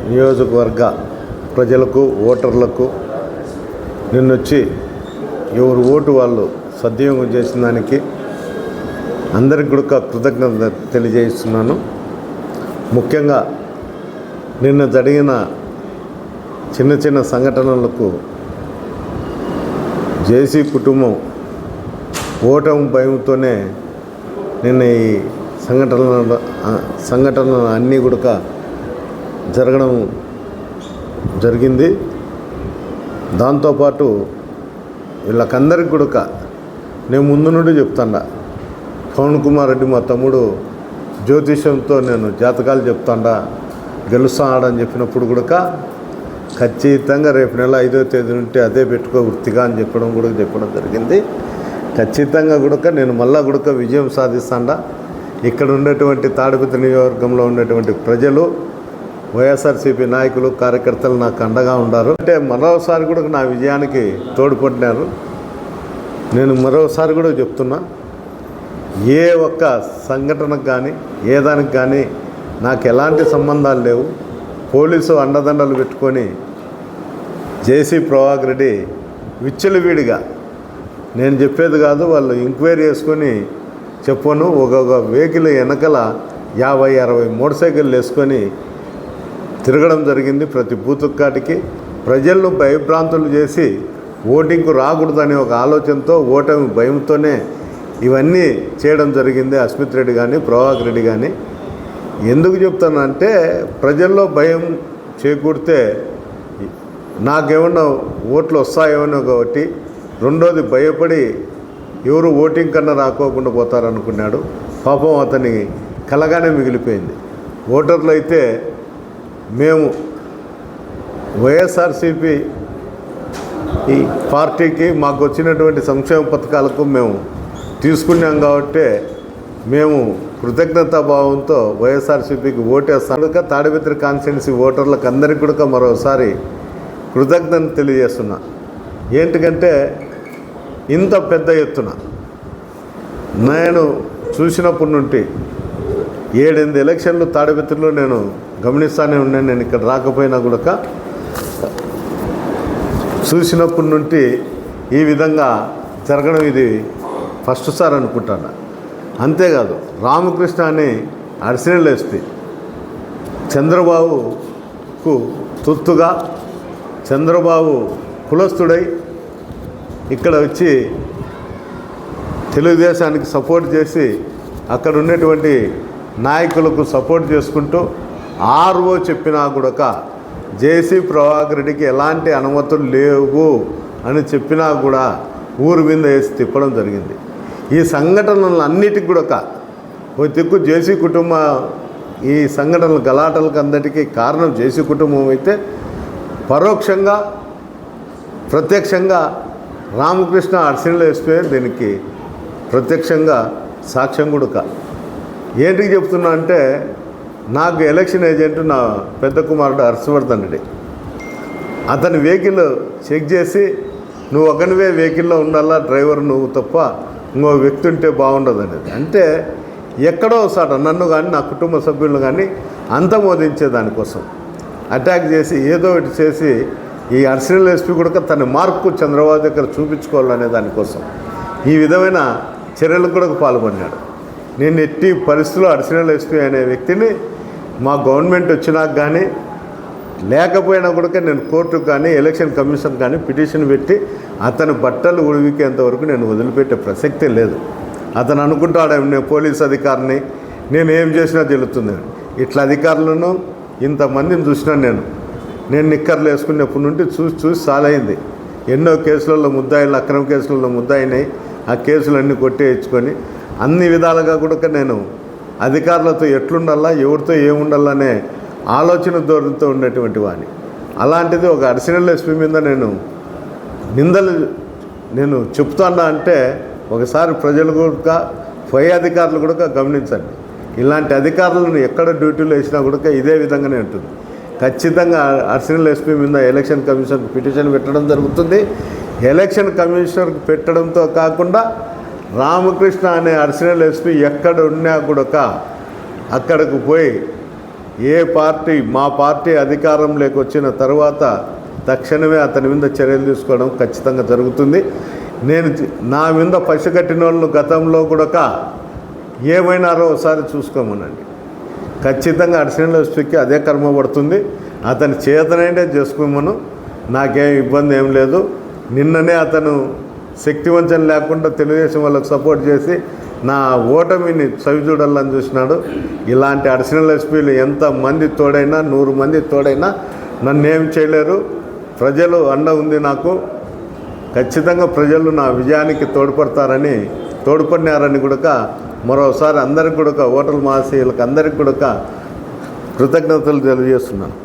నియోజకవర్గ ప్రజలకు ఓటర్లకు నిన్నొచ్చి ఎవరు ఓటు వాళ్ళు సద్వినియోగం చేసిన దానికి అందరికి కూడా కృతజ్ఞత తెలియజేస్తున్నాను. ముఖ్యంగా నిన్న జరిగిన చిన్న చిన్న సంఘటనలకు జేసీ కుటుంబం ఓటమి భయంతోనే నిన్న ఈ సంఘటనలు అన్నీ కూడా జరగడం జరిగింది. దాంతోపాటు వీళ్ళకందరికి కూడా నేను ముందు నుండి చెప్తాడా, పవన్ కుమార్ రెడ్డి మా తమ్ముడు జ్యోతిష్యంతో నేను జాతకాలు చెప్తాడా గెలుస్తాడని చెప్పినప్పుడు కూడా ఖచ్చితంగా రేపు నెల 5వ తేదీ నుండి అదే పెట్టుకో వృత్తిగా అని చెప్పడం జరిగింది. ఖచ్చితంగా కూడా నేను మళ్ళా కూడా విజయం సాధిస్తాడా. ఇక్కడ ఉండేటువంటి తాడిపత్రి నియోజకవర్గంలో ఉండేటువంటి ప్రజలు, వైఎస్ఆర్సీపీ నాయకులు, కార్యకర్తలు నాకు అండగా ఉన్నారు. అంటే మరోసారి కూడా నా విజయానికి తోడ్పడినారు. నేను మరోసారి కూడా చెప్తున్నా, ఏ ఒక్క సంఘటనకు కానీ ఏ దానికి కానీ నాకు ఎలాంటి సంబంధాలు లేవు. పోలీసు అండదండలు పెట్టుకొని జేసీ ప్రభాకర్ రెడ్డి విచ్చలవిడిగా నేను చెప్పేది కాదు, వాళ్ళు ఎంక్వైరీ చేసుకొని చెప్పను, ఒక్కొక్క వెహికల్ వెనకల 50-60 మోటార్ సైకిళ్ళు వేసుకొని తిరగడం జరిగింది. ప్రతి బూత్ కాటికి ప్రజలను భయభ్రాంతులు చేసి ఓటింగ్కు రాకూడదనే ఒక ఆలోచనతో, ఓటమి భయంతోనే ఇవన్నీ చేయడం జరిగింది. అస్మిత్ రెడ్డి కానీ ప్రభాకర్ రెడ్డి కానీ. ఎందుకు చెప్తానంటే, ప్రజల్లో భయం చేకూడితే నాకేమన్నా ఓట్లు వస్తాయేమో ఒకటి, రెండోది భయపడి ఎవరు ఓటింగ్ కన్నా రాకోకుండా పోతారనుకున్నాడు. పాపం అతని కలగానే మిగిలిపోయింది. ఓటర్లు అయితే మేము వైఎస్ఆర్సీపీ ఈ పార్టీకి మాకు వచ్చినటువంటి సంక్షేమ పథకాలకు మేము తీసుకున్నాం కాబట్టి మేము కృతజ్ఞతాభావంతో వైఎస్ఆర్సీపీకి ఓటేస్తాం. తాడిపత్రి కాన్స్టిట్యున్సీ ఓటర్లకు అందరికీ కూడా మరోసారి కృతజ్ఞత తెలియజేస్తున్నా. ఏంటికంటే ఇంత పెద్ద ఎత్తున నేను చూసినప్పటి నుండి 7-8 ఎలక్షన్లు తాడిపత్రిలో నేను గమనిస్తానే ఉన్నాను. నేను ఇక్కడ రాకపోయినా కూడా చూసినప్పటి నుండి ఈ విధంగా జరగడం ఇది ఫస్ట్ సార్ అనుకుంటాను. అంతేకాదు, రామకృష్ణ అని అడిషనల్ ఎస్పీ చంద్రబాబుకు తొత్తుగా, చంద్రబాబు కులస్తుడై ఇక్కడ వచ్చి తెలుగుదేశానికి సపోర్ట్ చేసి అక్కడ ఉన్నటువంటి నాయకులకు సపోర్ట్ చేసుకుంటూ ఆర్ఓ చెప్పినా కూడా జేసీ ప్రభాకర్ రెడ్డికి ఎలాంటి అనుమతులు లేవు అని చెప్పినా కూడా ఊరు మీద వేసి తిప్పడం జరిగింది. ఈ సంఘటనలు అన్నిటికి కూడా ఒక దిక్కు జేసీ కుటుంబం, ఈ సంఘటనలు గలాటలకు అందరికీ కారణం జేసీ కుటుంబం అయితే, పరోక్షంగా ప్రత్యక్షంగా రామకృష్ణ అడిషనల్ ఎస్పీ దీనికి ప్రత్యక్షంగా సాక్ష్యం కూడా. ఏంటికి చెప్తున్నా అంటే, నాకు ఎలక్షన్ ఏజెంట్ నా పెద్ద కుమారుడు హర్షవర్ధన్ రెడ్డి, అతని వెహికల్ చెక్ చేసి, నువ్వు ఒకనివే వెహికల్లో ఉండాలా, డ్రైవర్ నువ్వు తప్ప ఇంకో వ్యక్తి ఉంటే బాగుండదు అనేది. అంటే ఎక్కడో ఒకసారి నన్ను కానీ నా కుటుంబ సభ్యులను కానీ అంతమోదించే దానికోసం అటాక్ చేసి ఏదో ఒకటి చేసి ఈ అడిషనల్ ఎస్పీ కూడా తన మార్పు చంద్రబాబు దగ్గర చూపించుకోవాలనే దానికోసం ఈ విధమైన చర్యలకు కూడా పాల్గొన్నాడు. నేను ఎట్టి పరిస్థితుల్లో అడిషనల్ ఎస్పీ అనే వ్యక్తిని మా గవర్నమెంట్ వచ్చినాక కానీ లేకపోయినా కూడా నేను కోర్టుకు కానీ ఎలక్షన్ కమిషన్ కానీ పిటిషన్ పెట్టి అతని బట్టలు ఉడివికేంత వరకు నేను వదిలిపెట్టే ప్రసక్తే లేదు. అతను అనుకుంటాడు నేను పోలీస్ అధికారిని, నేను ఏం చేసినా తెలుస్తుంది. ఇట్లా అధికారులను ఇంతమందిని చూసినా నేను నిక్కర్లు వేసుకునేప్పటి నుండి చూసి సాలైంది. ఎన్నో కేసులలో ముద్దాయిలు, అక్రమ కేసులలో ముద్దాయినాయి. ఆ కేసులన్నీ కొట్టేయించుకొని అన్ని విధాలుగా కూడా నేను అధికారులతో ఎట్లుండాలా, ఎవరితో ఏముండాలనే ఆలోచన ధోరణితో ఉండేటువంటి వాడిని. అలాంటిది ఒక అడిషనల్ ఎస్పీ మీద నేను చెప్తానా అంటే, ఒకసారి ప్రజలు కూడా, పై అధికారులు కూడా గమనించండి. ఇలాంటి అధికారులను ఎక్కడ డ్యూటీలో వేసినా కూడా ఇదే విధంగానే ఉంటుంది. ఖచ్చితంగా అడిషనల్ ఎస్పీ మీద ఎలక్షన్ కమిషన్కి పిటిషన్ పెట్టడం జరుగుతుంది. ఎలక్షన్ కమిషనర్కి పెట్టడంతో కాకుండా రామకృష్ణ అనే అడిషనల్ ఎస్పీ ఎక్కడ ఉన్నా కూడా అక్కడికి పోయి మా పార్టీ అధికారంలోకి వచ్చిన తర్వాత తక్షణమే అతని మీద చర్యలు తీసుకోవడం ఖచ్చితంగా జరుగుతుంది. నా మీద పసిగట్టిన వాళ్ళు గతంలో కూడా ఏమైనారో ఒకసారి చూసుకోమనండి. ఖచ్చితంగా అడిషనల్ ఎస్పీకి అదే కర్మ పడుతుంది. అతని చేతనైతే చేసుకోమను, నాకేం ఇబ్బంది ఏం లేదు. నిన్ననే అతను శక్తివంచన లేకుండా తెలుగుదేశం వాళ్ళకు సపోర్ట్ చేసి నా ఓటమిని చవిచూడాలని చూసినాడు. ఇలాంటి అడిషనల్ ఎస్పీలు ఎంతమంది తోడైనా 100 మంది తోడైనా నన్ను ఏం చేయలేరు. ప్రజలు అండ ఉంది నాకు. ఖచ్చితంగా ప్రజలు నా విజయానికి తోడ్పడినారని కూడా మరోసారి అందరికి కూడా ఓటర్ల మహాశయులకు అందరికి కూడా కృతజ్ఞతలు తెలియజేస్తున్నాను.